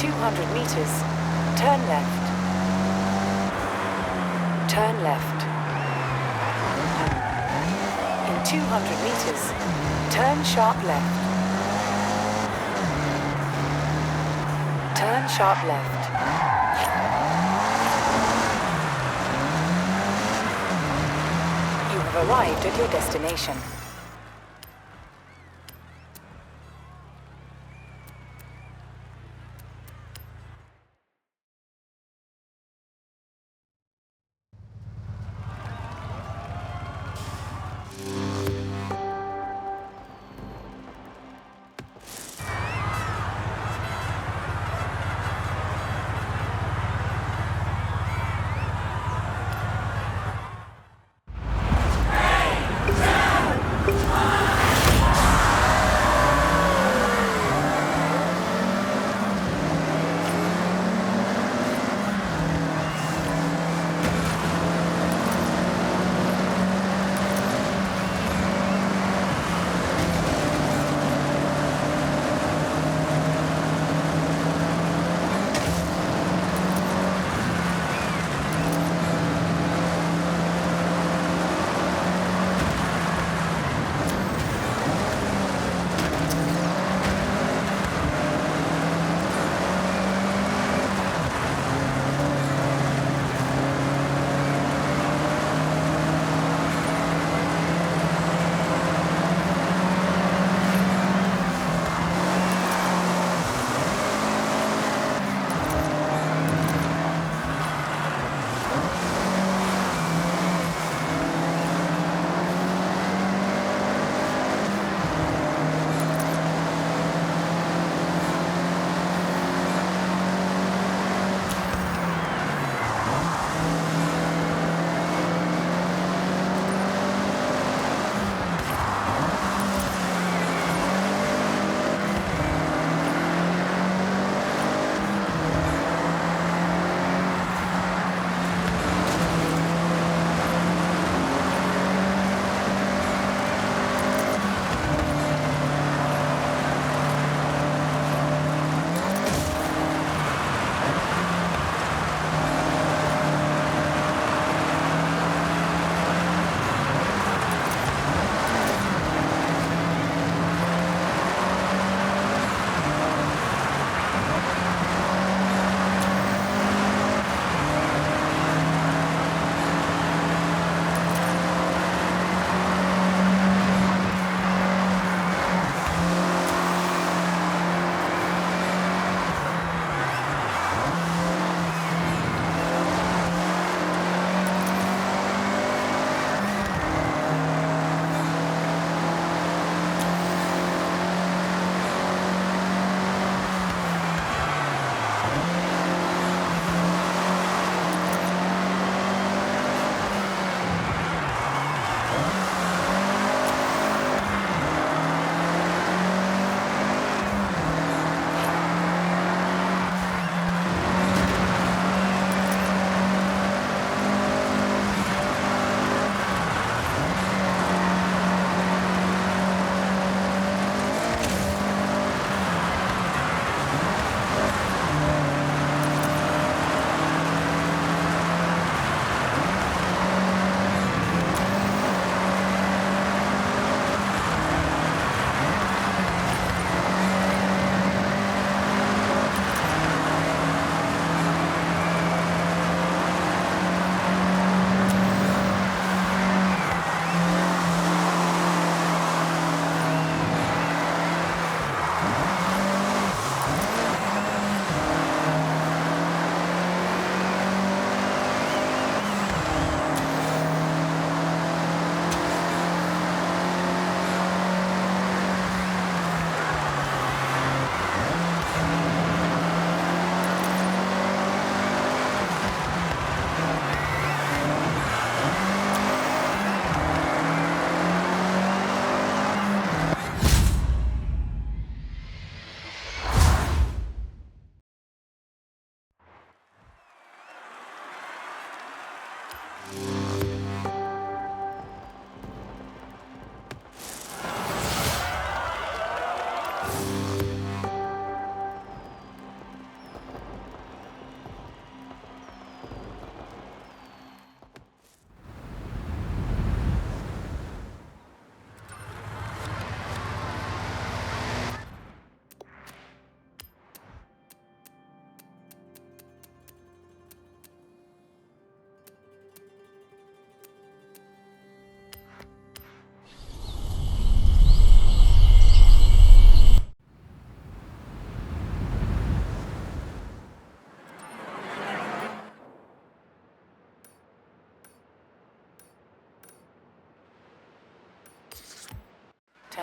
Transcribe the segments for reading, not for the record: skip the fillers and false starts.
200 meters, turn left. Turn left. In 200 meters, turn sharp left. Turn sharp left. You have arrived at your destination.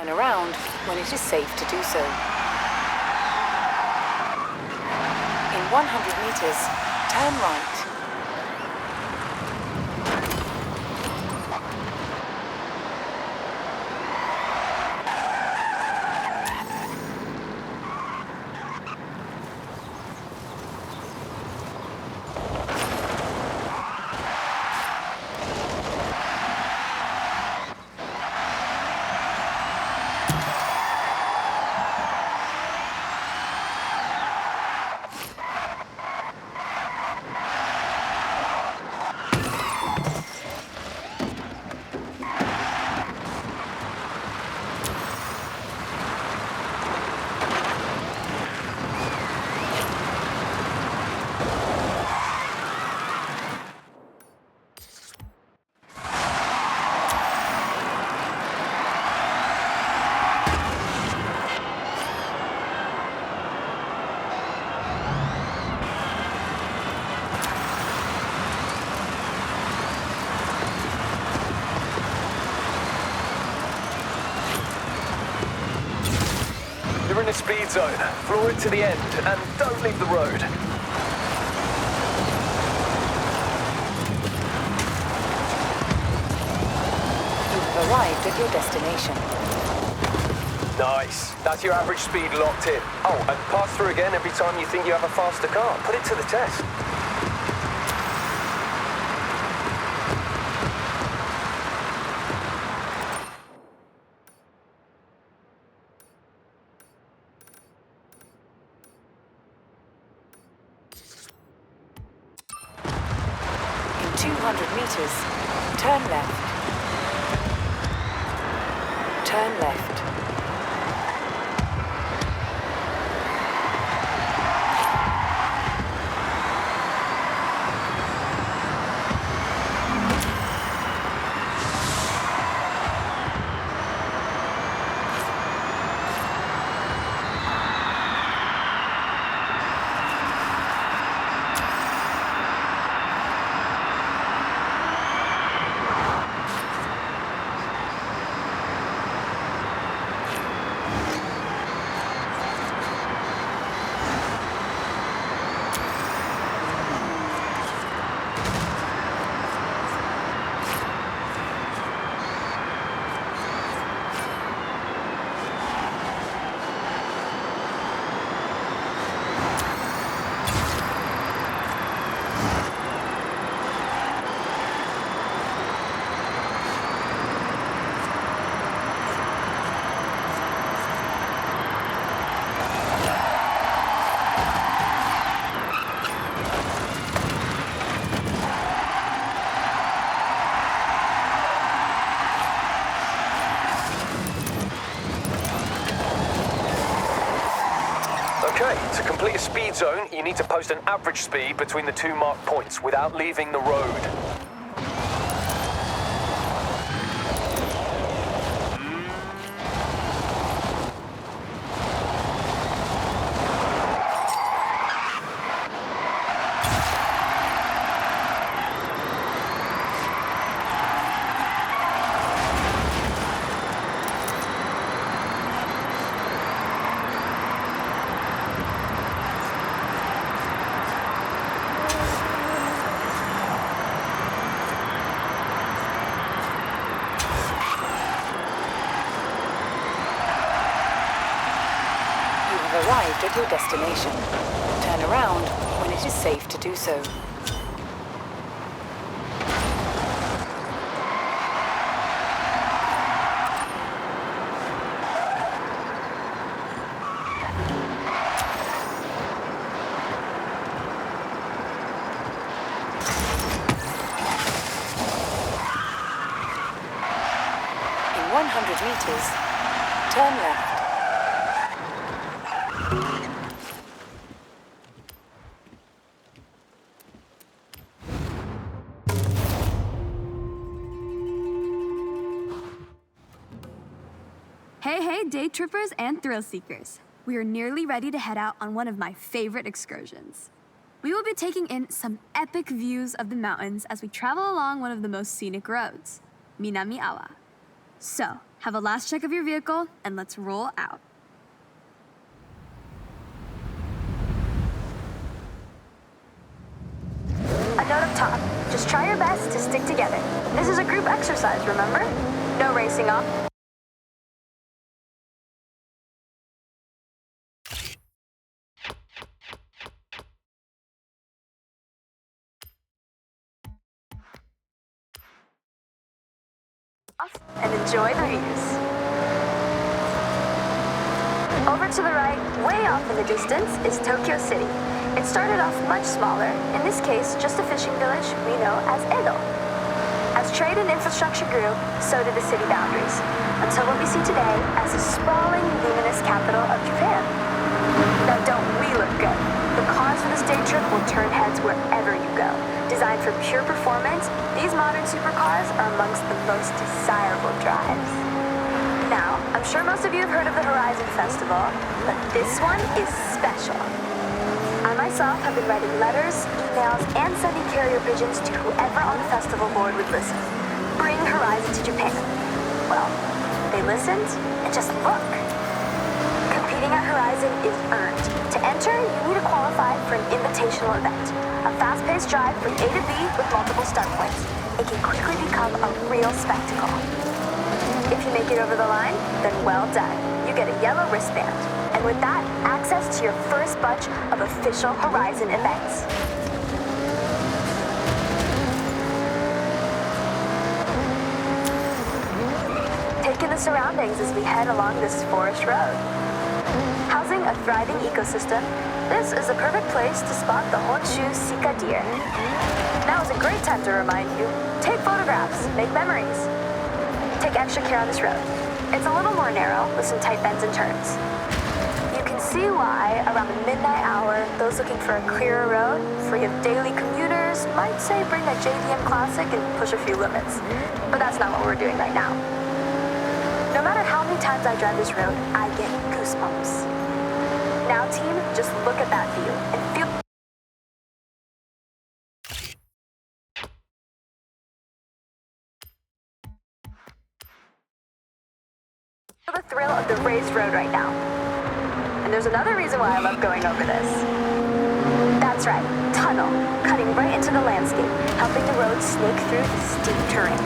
Turn around when it is safe to do so. In 100 meters, turn right. You're in a speed zone. Floor it to the end, and don't leave the road. You've arrived at your destination. Nice. That's your average speed locked in. Oh, and pass through again every time you think you have a faster car. Put it to the test. In 200 meters, turn left. Turn left. Okay, to complete a speed zone, you need to post an average speed between the two marked points without leaving the road. Arrived at your destination. Turn around when it is safe to do so. In 100 meters, turn left. Hey, day trippers and thrill seekers. We are nearly ready to head out on one of my favorite excursions. We will be taking in some epic views of the mountains as we travel along one of the most scenic roads, Minami Awa. So, have a last check of your vehicle, and let's roll out. A note up top. Just try your best to stick together. This is a group exercise, remember? No racing off. And enjoy the views. Over to the right, way off in the distance, is Tokyo City. It started off much smaller, in this case, just a fishing village we know as Edo. As trade and infrastructure grew, so did the city boundaries, until what we see today as the sprawling, luminous capital of Japan. Now don't we look good? The cars for this day trip will turn heads wherever you go. Designed for pure performance, these modern supercars are amongst the most desirable drives. Now, I'm sure most of you have heard of the Horizon Festival, but this one is special. I myself have been writing letters, emails, and sending carrier pigeons to whoever on the festival board would listen. Bring Horizon to Japan. Well, they listened, and just look. Competing at Horizon is earned. To enter, you need to qualify for an invitational event, a fast-paced drive from A to B with multiple start points. It can quickly become a real spectacle. If you make it over the line, then well done. You get a yellow wristband. And with that, access to your first bunch of official Horizon events. Take in the surroundings as we head along this forest road. Housing a thriving ecosystem, this is a perfect place to spot the Honshu Sika deer. Now is a great time to remind you, take photographs, make memories. Take extra care on this road. It's a little more narrow with some tight bends and turns. You can see why, around the midnight hour, those looking for a clearer road, free of daily commuters, might say bring a JDM Classic and push a few limits. But that's not what we're doing right now. No matter how many times I drive this road, I get goosebumps. Now, team, just look at that view and feel the thrill of the raised road right now. And there's another reason why I love going over this. That's right, tunnel, cutting right into the landscape, helping the road snake through the steep terrain.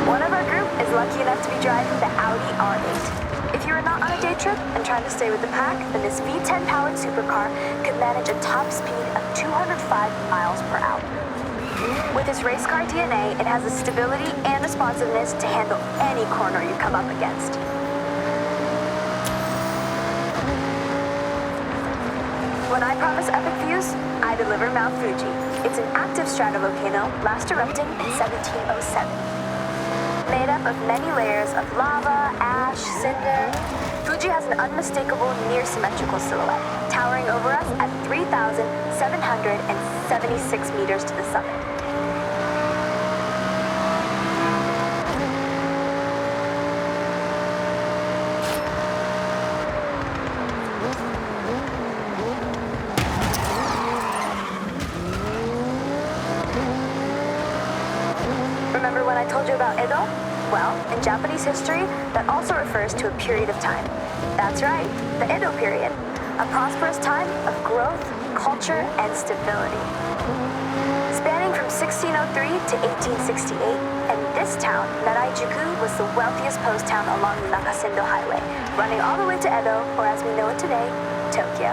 One of our group is lucky enough to be driving the Audi R8. If you are not on a day trip and trying to stay with the pack, then this V10 powered supercar could manage a top speed of 205 miles per hour. With its race car DNA, it has the stability and responsiveness to handle any corner you come up against. When I promise epic views, I deliver Mount Fuji. It's an active stratovolcano, last erupting in 1707. Made up of many layers of lava, ash, cinder, Fuji has an unmistakable near-symmetrical silhouette, towering over us at 3,776 meters to the summit. Remember when I told you about Edo? Well, in Japanese history, that also refers to a period of time. That's right, the Edo period. A prosperous time of growth, culture, and stability. Spanning from 1603 to 1868, and this town, Naraijuku, was the wealthiest post town along the Nakasendo Highway, running all the way to Edo, or as we know it today, Tokyo.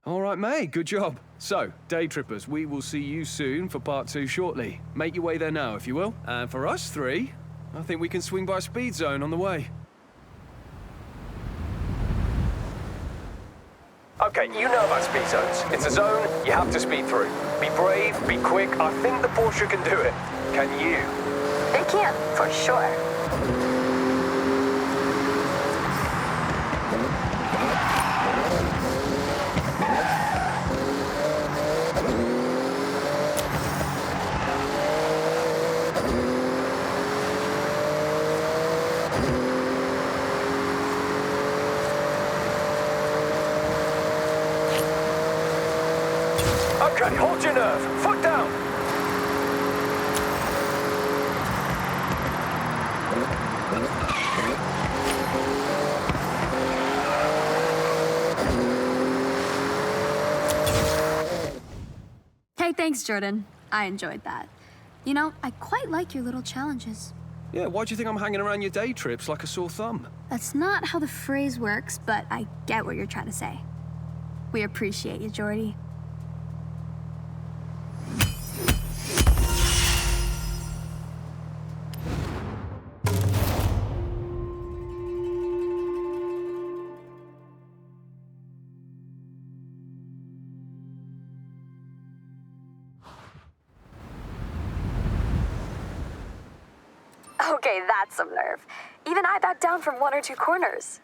All right, mate, good job. So, day trippers, we will see you soon for part 2 shortly. Make your way there now, if you will. And for us 3, I think we can swing by a speed zone on the way. Okay, you know about speed zones. It's a zone you have to speed through. Be brave, be quick. I think the Porsche can do it. Can you? They can, for sure. Okay, hold your nerve. Foot down. Thanks, Jordan. I enjoyed that. You know, I quite like your little challenges. Yeah, why do you think I'm hanging around your day trips like a sore thumb? That's not how the phrase works, but I get what you're trying to say. We appreciate you, Jordy. Okay, that's some nerve. Even I backed down from one or two corners.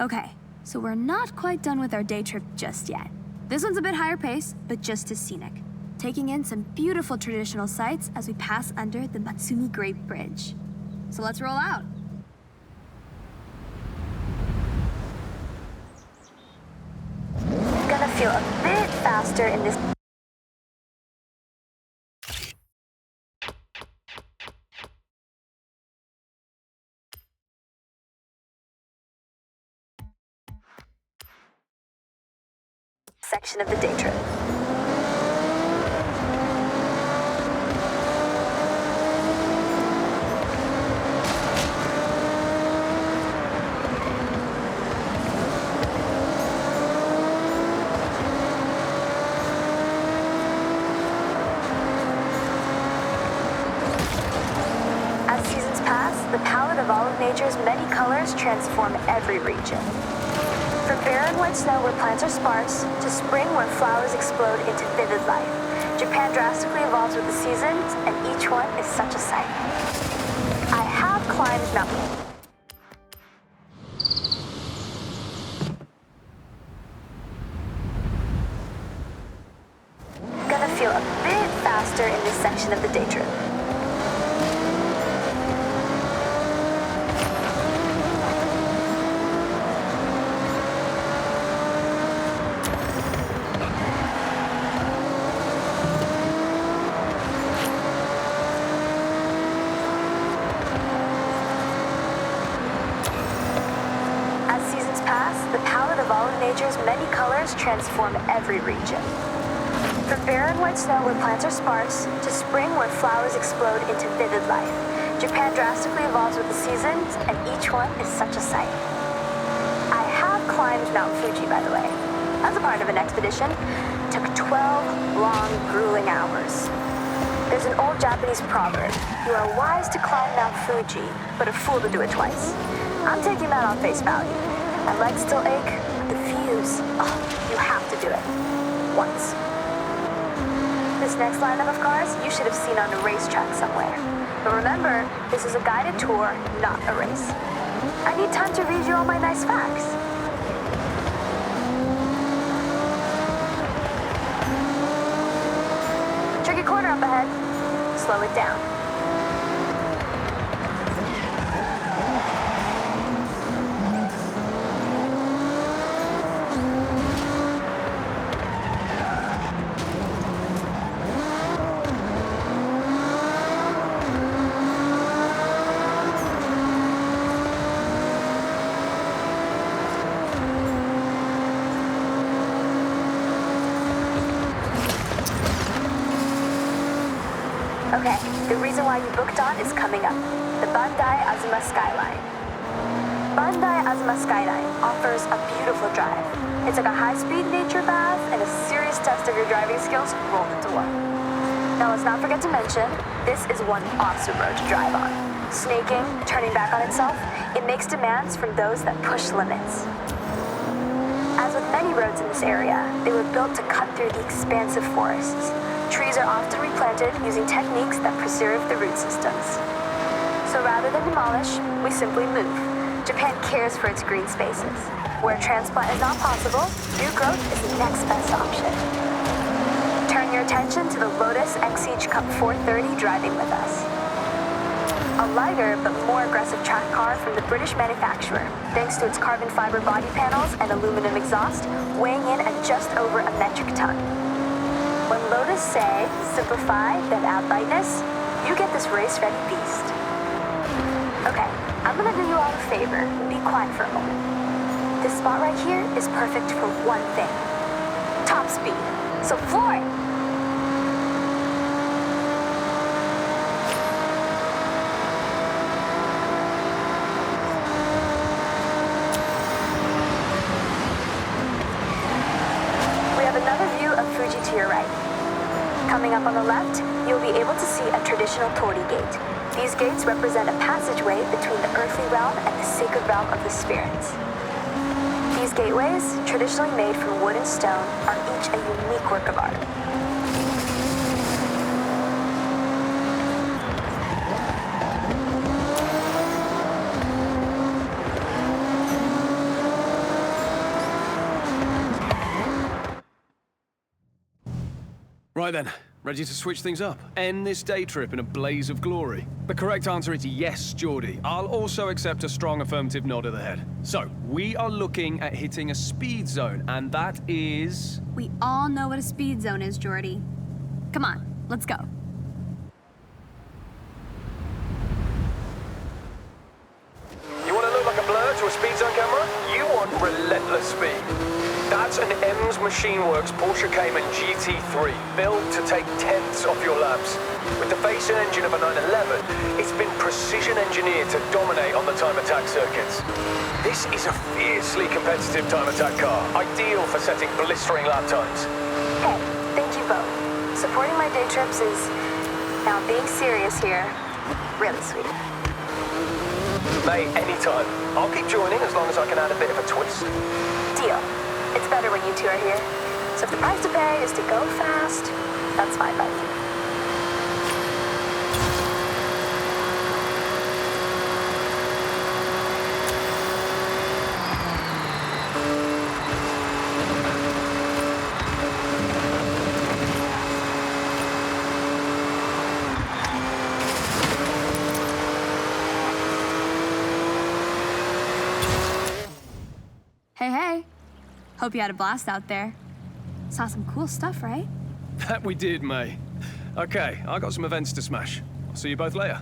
Okay, so we're not quite done with our day trip just yet. This one's a bit higher pace, but just as scenic. Taking in some beautiful traditional sights as we pass under the Matsumi Great Bridge. So let's roll out. Gonna feel a bit faster in this section of the day trip. As seasons pass, the palette of all of nature's many colors transform every region. From barren white snow where plants are sparse, to spring where flowers explode into vivid life, Japan drastically evolves with the seasons, and each one is such a sight. I have climbed Mount. Gonna feel a bit faster in this section of the day trip. The palette of all of nature's many colors transform every region. From barren white snow where plants are sparse, to spring where flowers explode into vivid life, Japan drastically evolves with the seasons, and each one is such a sight. I have climbed Mount Fuji, by the way. As a part of an expedition, it took 12 long, grueling hours. There's an old Japanese proverb: you are wise to climb Mount Fuji, but a fool to do it twice. I'm taking that on face value. My legs still ache, but the views, you have to do it. Once. This next lineup of cars you should have seen on a racetrack somewhere. But remember, this is a guided tour, not a race. I need time to read you all my nice facts. Tricky corner up ahead. Slow it down. Okay, the reason why you booked on is coming up. The Bandai Azuma Skyline. Bandai Azuma Skyline offers a beautiful drive. It's like a high-speed nature bath and a serious test of your driving skills rolled into one. Now let's not forget to mention, this is one awesome road to drive on. Snaking, turning back on itself, it makes demands from those that push limits. As with many roads in this area, they were built to cut through the expansive forests. Trees are often replanted using techniques that preserve the root systems. So rather than demolish, we simply move. Japan cares for its green spaces. Where transplant is not possible, new growth is the next best option. your attention to the Lotus Exige Cup 430 driving with us. A lighter but more aggressive track car from the British manufacturer, thanks to its carbon fiber body panels and aluminum exhaust, weighing in at just over a metric ton. When Lotus say, simplify, then add lightness, you get this race-ready beast. Okay, I'm gonna do you all a favor. Be quiet for a moment. This spot right here is perfect for one thing. Top speed. So floor it! We have another view of Fuji to your right. Coming up on the left, you'll be able to see a traditional torii gate. These gates represent a passageway between the earthly realm and the sacred realm of the spirits. These gateways, traditionally made from wood and stone, are each a unique work of art. Right then, ready to switch things up? End this day trip in a blaze of glory? The correct answer is yes, Geordie. I'll also accept a strong affirmative nod of the head. So, we are looking at hitting a speed zone, and that is... We all know what a speed zone is, Jordy. Come on, let's go. You want to look like a blur to a speed zone camera? You want relentless speed. That's an M's Machine Works Porsche Cayman GT3, built to take tenths off your laps. With the face and engine of a 911, it's been precision engineered to dominate on the time attack circuits. This is a fiercely competitive time attack car, ideal for setting blistering lap times. Hey, thank you both. Supporting my day trips is, now being serious here, really sweet. Mate, anytime. I'll keep joining as long as I can add a bit of a twist. Deal. It's better when you two are here. So if the price to pay is to go fast, that's fine by me. Hey, hey. Hope you had a blast out there. Saw some cool stuff, right? That we did, May. Okay, I got some events to smash. I'll see you both later.